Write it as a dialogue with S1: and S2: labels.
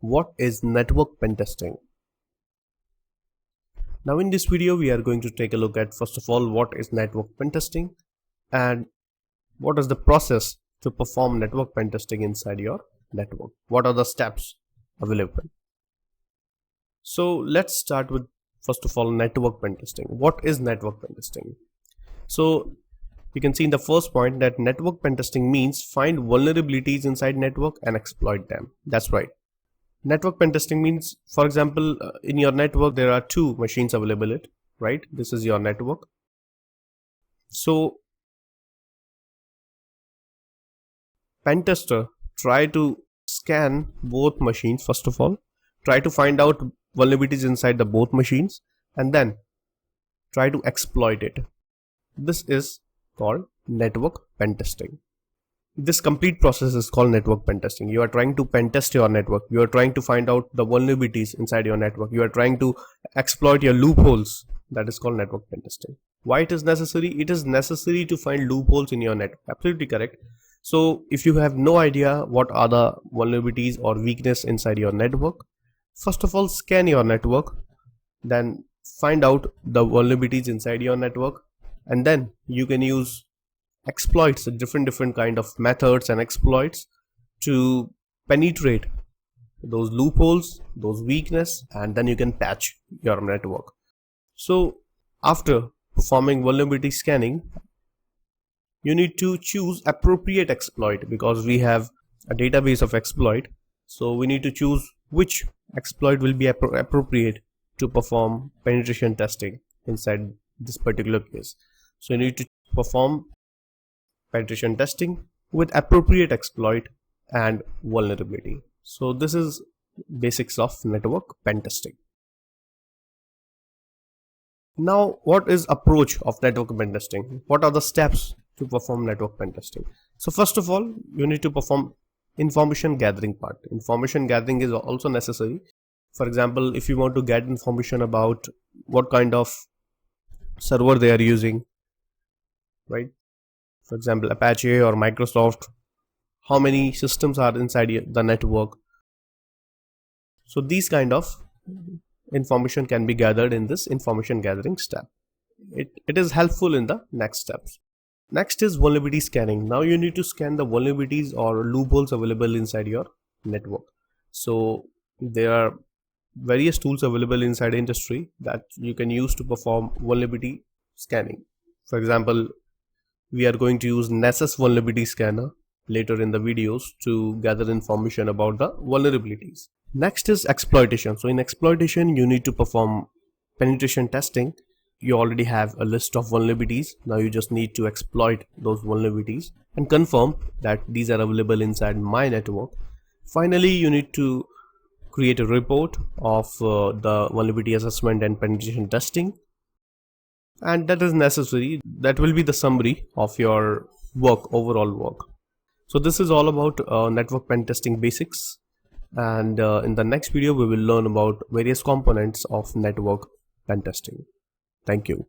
S1: what is network pen testing? Now in this video we are going to take a look at, first of all, what is network pen testing and what is the process to perform network pen testing inside your network. What are the steps available? So let's start with, first of all, network pen testing. What is network pen testing? So you can see in the first point that network pen testing means find vulnerabilities inside network and exploit them. That's right. Network pen testing means, for example, in your network there are two machines available, right? This is your network. So pen tester try to scan both machines. First of all, try to find out vulnerabilities inside the both machines and then try to exploit it. This is called network pen testing. This complete process is called network pen testing. You are trying to pen test your network. You are trying to find out the vulnerabilities inside your network. You are trying to exploit your loopholes. That is called network pen testing. Why it is necessary? It is necessary to find loopholes in your network. Absolutely correct. So if you have no idea what are the vulnerabilities or weakness inside your network, first of all, scan your network, then find out the vulnerabilities inside your network, and then you can use exploits, different kind of methods and exploits to penetrate those loopholes, those weakness, and then you can patch your network. So after performing vulnerability scanning, you need to choose appropriate exploit, because we have a database of exploit. So we need to choose which exploit will be appropriate to perform penetration testing inside this particular case. So you need to perform penetration testing with appropriate exploit and vulnerability. So this is basics of network pen testing. Now, what is approach of network pen testing? What are the steps to perform network pen testing? So first of all, you need to perform information gathering part. Information gathering is also necessary. For example, if you want to get information about what kind of server they are using, right? For example, Apache or Microsoft, how many systems are inside the network. So these kind of information can be gathered in this information gathering step. It is helpful in the next steps. Next is vulnerability scanning. Now you need to scan the vulnerabilities or loopholes available inside your network. So there are various tools available inside industry that you can use to perform vulnerability scanning. For example, we are going to use Nessus vulnerability scanner later in the videos to gather information about the vulnerabilities. Next is exploitation. So in exploitation, you need to perform penetration testing. You already have a list of vulnerabilities. Now you just need to exploit those vulnerabilities and confirm that these are available inside my network. Finally, you need to create a report of the vulnerability assessment and penetration testing. And that is necessary. That will be the summary of your work, overall work. So this is all about network pen testing basics, and in the next video we will learn about various components of network pen testing. Thank you.